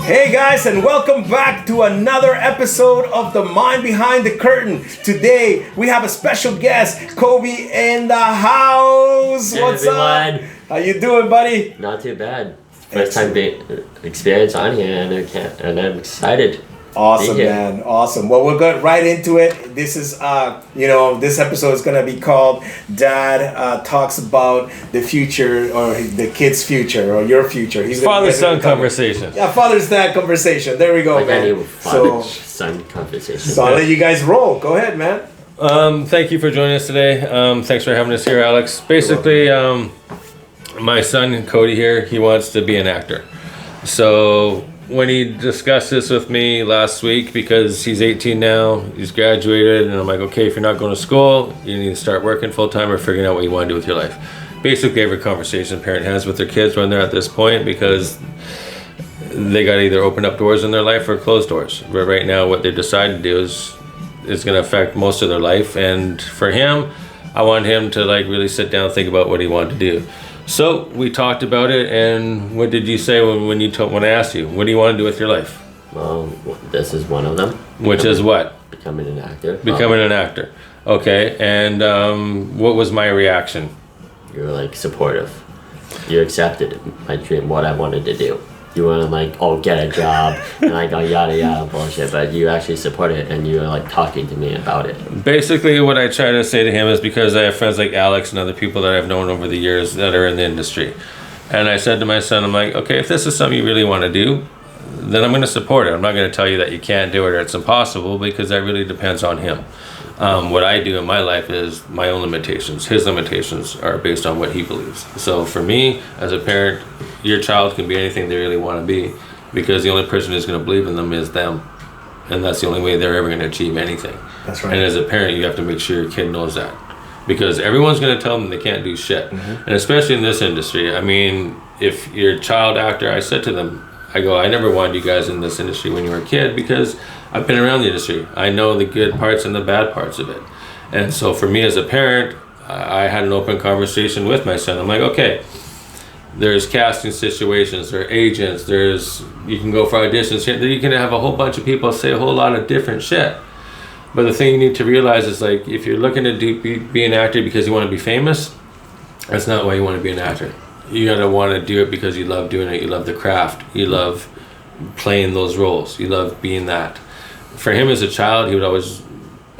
Hey guys, and welcome back to another episode of The Mind Behind the Curtain. Today we have a special guest, Coby in the house. Hey, What's everyone. up? How you doing, buddy? Not too bad. First time experience on here, and I'm excited. Awesome, man. Awesome. Well, we'll get right into it. This is, this episode is going to be called Dad Talks About the Future or the kid's future or your future. He's Father-son conversation. Yeah, father-son conversation. There we go, Like man. any father-son conversation. So I'll let you guys roll. Go ahead, man. Thank you for joining us today. Thanks for having us here, Alex. Basically, my son, Cody here, he wants to be an actor. So when he discussed this with me last week, because he's 18 now, he's graduated, and I'm like, okay, if you're not going to school, you need to start working full-time or figuring out what you want to do with your life. Basically, every conversation a parent has with their kids when they're at this point, because they got to either open up doors in their life or close doors. But right now, what they decide to do is going to affect most of their life. And for him, I want him to really sit down and think about what he wanted to do. So we talked about it, and what did you say when I asked you, what do you want to do with your life? Well, this is one of them. Which is what? Becoming an actor. Becoming an actor. Okay, and what was my reaction? You were supportive. You accepted my dream, what I wanted to do. You weren't get a job and yada yada bullshit, but you actually supported it and you were talking to me about it. Basically, what I try to say to him is, because I have friends like Alex and other people that I've known over the years that are in the industry. And I said to my son, I'm like, okay, if this is something you really want to do, then I'm going to support it. I'm not going to tell you that you can't do it or it's impossible, because that really depends on him. What I do in my life is my own limitations. His limitations are based on what he believes. So for me, as a parent, your child can be anything they really want to be, because the only person who's going to believe in them is them. And that's the only way they're ever going to achieve anything. That's right. And as a parent, you have to make sure your kid knows that, because everyone's going to tell them they can't do shit. Mm-hmm. And especially in this industry. I mean, if you're a child actor, I said to them, I never wanted you guys in this industry when you were a kid, because I've been around the industry. I know the good parts and the bad parts of it. And so for me as a parent, I had an open conversation with my son. I'm like, okay, there's casting situations, there are agents, you can go for auditions, you can have a whole bunch of people say a whole lot of different shit. But the thing you need to realize is, if you're looking to be an actor because you want to be famous, that's not why you want to be an actor. You gotta want to do it because you love doing it, you love the craft, you love playing those roles, you love being that. For him as a child, he would always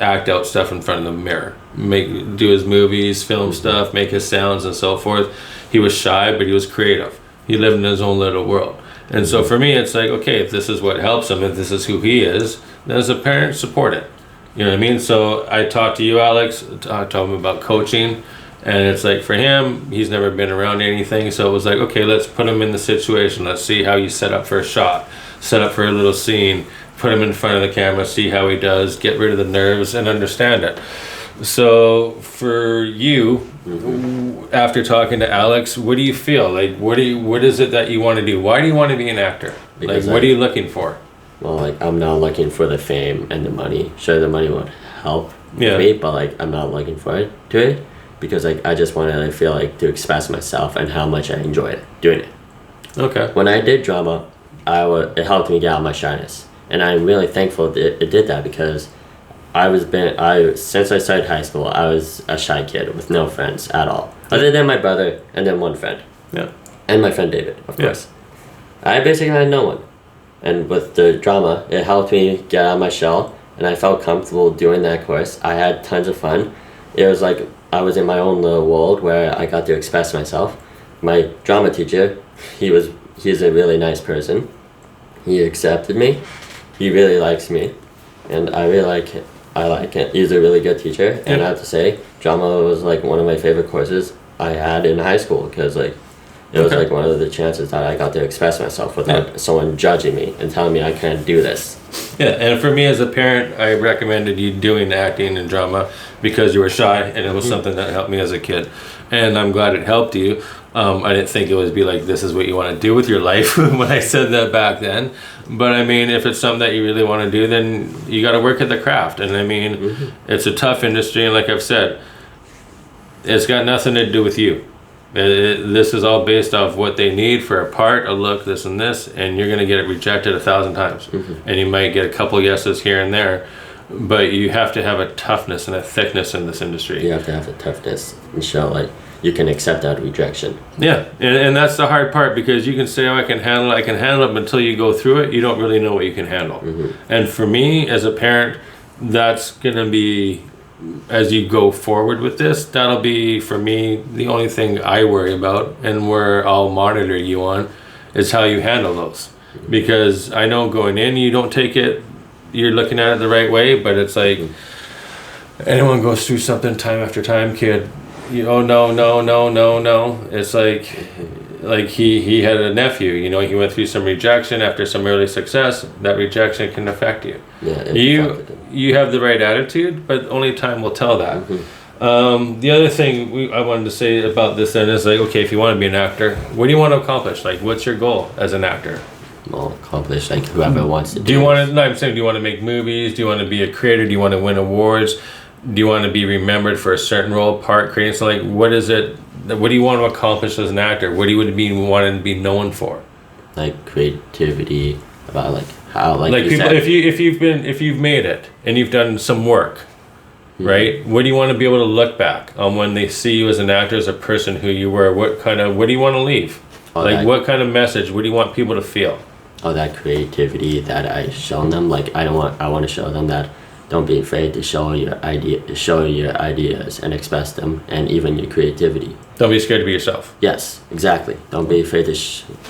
act out stuff in front of the mirror, do his movies, film stuff, make his sounds and so forth. He was shy, but he was creative. He lived in his own little world. And so for me, it's okay, if this is what helps him, if this is who he is, then as a parent, support it. You know what I mean? So I talked to you, Alex, I told him about coaching. And it's for him, he's never been around anything. So it was okay, let's put him in the situation. Let's see how you set up for a shot, set up for a little scene, put him in front of the camera, see how he does, get rid of the nerves and understand it. So for you, after talking to Alex, what do you feel? What is it that you want to do? Why do you want to be an actor? Because what are you looking for? Well, I'm not looking for the fame and the money. Sure, the money would help me, but I'm not looking for it. Because I just want to feel to express myself and how much I enjoyed doing it. Okay. When I did drama, it helped me get out of my shyness, and I'm really thankful that it did that, because since I started high school, I was a shy kid with no friends at all, other than my brother and then one friend. Yeah. And my friend David, of course. I basically had no one, and with the drama, it helped me get out of my shell, and I felt comfortable doing that course. I had tons of fun. It was I was in my own little world where I got to express myself. My drama teacher, he's a really nice person. He accepted me. He really likes me, and I really like it. I like it. He's a really good teacher, and I have to say, drama was one of my favorite courses I had in high school, because it was one of the chances that I got to express myself without someone judging me and telling me I can't do this. Yeah, and for me as a parent, I recommended you doing acting and drama because you were shy, and it was something that helped me as a kid. And I'm glad it helped you. I didn't think it would be this is what you want to do with your life when I said that back then. But I mean, if it's something that you really want to do, then you got to work at the craft. And I mean, it's a tough industry, and like I've said, it's got nothing to do with you. This is all based off what they need for a part, a look, this and this, and you're going to get it rejected 1,000 times. And you might get a couple yeses here and there, but you have to have a toughness and a thickness in this industry. You have to have the toughness and show like you can accept that rejection. Yeah, and that's the hard part, because you can say, oh, I can handle it, but until you go through it, you don't really know what you can handle. And for me, as a parent, that's going to be, as you go forward with this, that'll be, for me, the only thing I worry about, and where I'll monitor you on, is how you handle those. Because I know going in, you don't take it, you're looking at it the right way, but it's like, anyone goes through something time after time, kid, no. It's like he had a nephew, he went through some rejection after some early success. That rejection can affect you. Yeah, you have the right attitude, but only time will tell that. The other thing I wanted to say about this then is like, okay, if you want to be an actor, what do you want to accomplish? Like, what's your goal as an actor? Well, accomplish like whoever wants to. Do you want to? No, I'm saying, do you want to make movies? Do you want to be a creator? Do you want to win awards? Do you want to be remembered for a certain role, part, creating? So, like, what is it? What do you want to accomplish as an actor? What do you want to be known for? Like creativity, about like how like people. said, If you've made it and you've done some work, right? What do you want to be able to look back on when they see you as an actor, as a person who you were? What do you want to leave? What kind of message? What do you want people to feel? Oh, that creativity that I shown them. Like I want to show them that. Don't be afraid to show your ideas and express them, and even your creativity. Don't be scared to be yourself. Yes, exactly. Don't be afraid to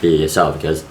be yourself, because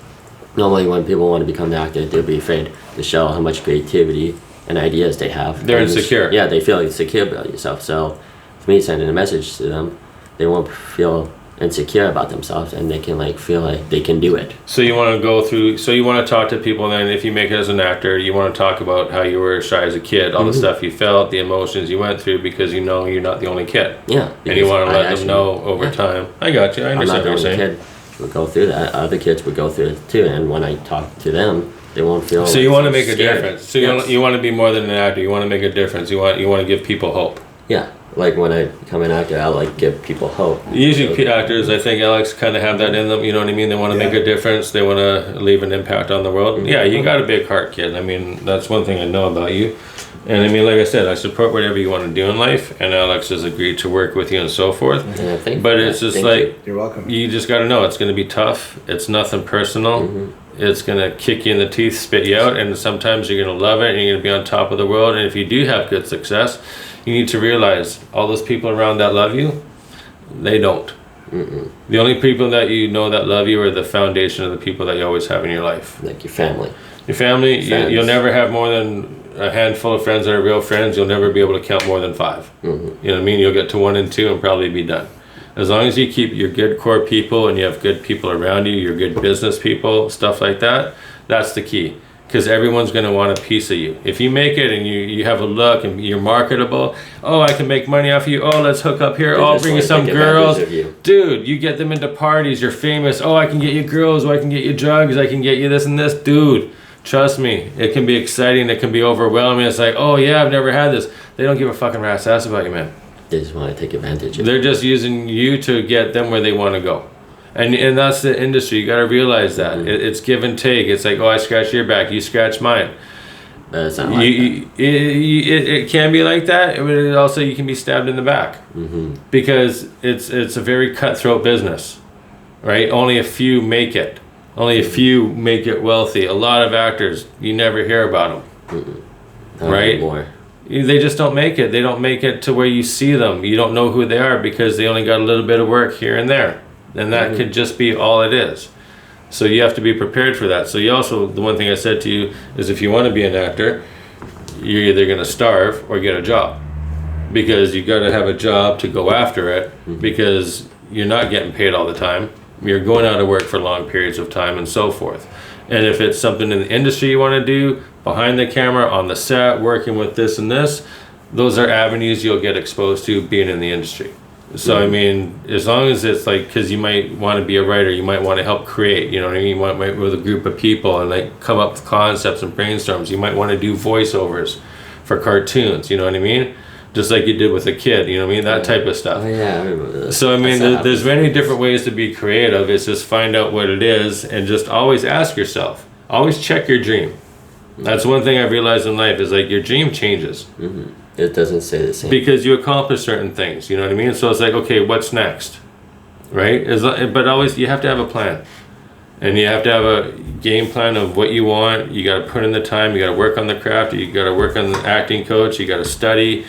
normally when people want to become an actor, they'll be afraid to show how much creativity and ideas they have. They're insecure. Yeah, they feel insecure about yourself. So, for me, sending a message to them, they won't feel insecure about themselves, and they can like feel like they can do it. So you want to go through, so you want to talk to people, and then if you make it as an actor, you want to talk about how you were shy as a kid, all the stuff you felt, the emotions you went through, because you're not the only kid. Yeah. And you want to let them know over time. I got you. I understand what you're saying. Kid would go through that. Other kids would go through it too, and when I talk to them, they won't feel. So you want to make a difference. So yes. you want to be more than an actor. You want to make a difference. You want to give people hope. Yeah. Like when I become an actor, I like give people hope. Usually actors, I think, Alex, kind of have that in them. You know what I mean? They want to make a difference. They want to leave an impact on the world. Yeah, you got a big heart, kid. I mean, that's one thing I know about you. And I mean, like I said, I support whatever you want to do in life. And Alex has agreed to work with you and so forth. But it's just like, you're welcome. You just got to know it's going to be tough. It's nothing personal. It's going to kick you in the teeth, spit you out. And sometimes you're going to love it and you're going to be on top of the world. And if you do have good success, you need to realize all those people around that love you, they don't. The only people that you know that love you are the foundation of the people that you always have in your life. Like your family. Your family, you'll never have more than a handful of friends that are real friends. You'll never be able to count more than 5. You know what I mean? You'll get to 1 and 2 and probably be done. As long as you keep your good core people and you have good people around you, your good business people, stuff like that, that's the key. Because everyone's going to want a piece of you. If you make it and you have a look and you're marketable, oh, I can make money off you. Oh, let's hook up here. Oh, I'll bring you some girls. Dude, you get them into parties. You're famous. Oh, I can get you girls. Oh, I can get you drugs. I can get you this and this. Dude, trust me. It can be exciting. It can be overwhelming. It's like, oh, yeah, I've never had this. They don't give a fucking rat's ass about you, man. They just want to take advantage of it. They're just using you to get them where they want to go. And that's the industry. You got to realize that. It's give and take. It's like, oh, I scratch your back, you scratch mine. But it's not like that. It can be like that, but also you can be stabbed in the back. Because it's a very cutthroat business, right? Only a few make it. Only a few make it wealthy. A lot of actors, you never hear about them, right? Anymore. They just don't make it. They don't make it to where you see them. You don't know who they are because they only got a little bit of work here and there. And that could just be all it is. So you have to be prepared for that. So you also, the one thing I said to you is if you want to be an actor, you're either going to starve or get a job. Because you got to have a job to go after it because you're not getting paid all the time. You're going out of work for long periods of time and so forth. And if it's something in the industry you want to do, behind the camera, on the set, working with this and this, those are avenues you'll get exposed to being in the industry. So, I mean, as long as it's like, because you might want to be a writer, you might want to help create, you know what I mean? You might work with a group of people and like come up with concepts and brainstorms. You might want to do voiceovers for cartoons, you know what I mean? just like you did with a kid, you know what I mean? That type of stuff. Oh yeah, I remember this. So I mean, there's many different ways to be creative. It's just find out what it is and just always ask yourself. Always check your dream. That's one thing I've realized in life is like your dream changes. It doesn't stay the same. Because you accomplish certain things, you know what I mean? So it's like, okay, what's next? Right? But always, you have to have a plan. And you have to have a game plan of what you want. You got to put in the time. You got to work on the craft. You got to work on the acting coach. You got to study.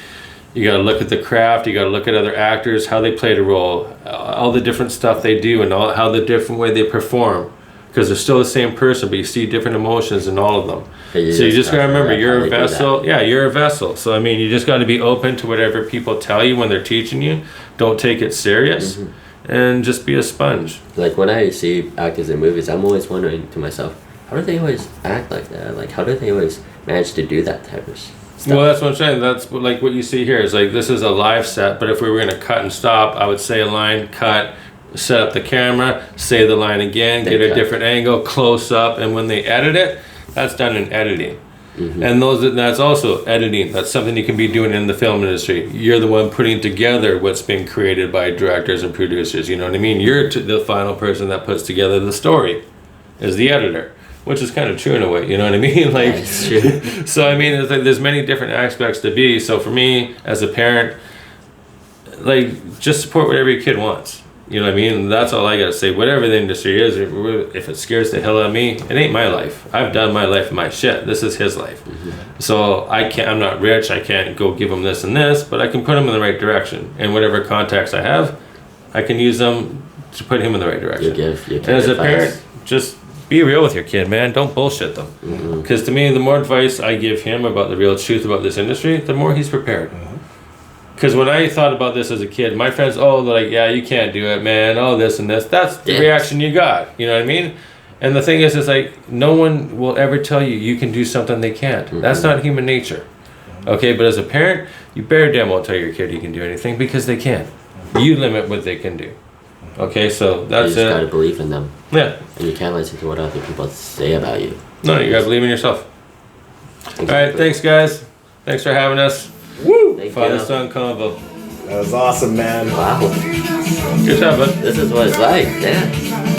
You got to look at the craft. You got to look at other actors, how they played a role, all the different stuff they do, and how the different way they perform. Because they're still the same person, but you see different emotions in all of them. So you just got to remember, you're a vessel. Yeah, you're a vessel. So I mean, you just got to be open to whatever people tell you when they're teaching you. Don't take it serious. And just be a sponge. Like when I see actors in movies, I'm always wondering to myself, how do they always act like that? Like how do they always manage to do that type of stuff? Well, that's what I'm saying. That's like what you see here is like this is a live set, but if we were going to cut and stop, I would say a line, cut, set up the camera, say the line again, get a different angle, close up, and when they edit it, that's done in editing. And that's also editing. That's something you can be doing in the film industry. You're the one putting together what's been created by directors and producers. You know what I mean? You're the final person that puts together the story, is the editor, which is kind of true in a way. You know what I mean? Like, That's true. So I mean, there's many different aspects to be. So for me, as a parent, like just support whatever your kid wants. You know what I mean? That's all I gotta say. Whatever the industry is, if it scares the hell out of me, it ain't my life. I've done my life and my shit. This is his life. So I'm not rich. I can't go give him this and this, but I can put him in the right direction. And whatever contacts I have, I can use them to put him in the right direction. And as a parent, just be real with your kid, man. Don't bullshit them. Because to me, the more advice I give him about the real truth about this industry, the more he's prepared. Because when I thought about this as a kid, my friends, they're like, yeah, you can't do it, man. Oh, this and this. That's the reaction you got. You know what I mean? And the thing is, it's like, no one will ever tell you can do something they can't. That's not human nature. Okay, but as a parent, you better damn well tell your kid you can do anything because they can't. You limit what they can do. Okay, so that's it. You just gotta believe in them. Yeah. And you can't listen to what other people say about you. No, you gotta believe in yourself. Exactly. All right, thanks, guys. Thanks for having us. Woo! Father-son convo. That was awesome, man. Wow. Good job, bud. This is what it's like. Yeah.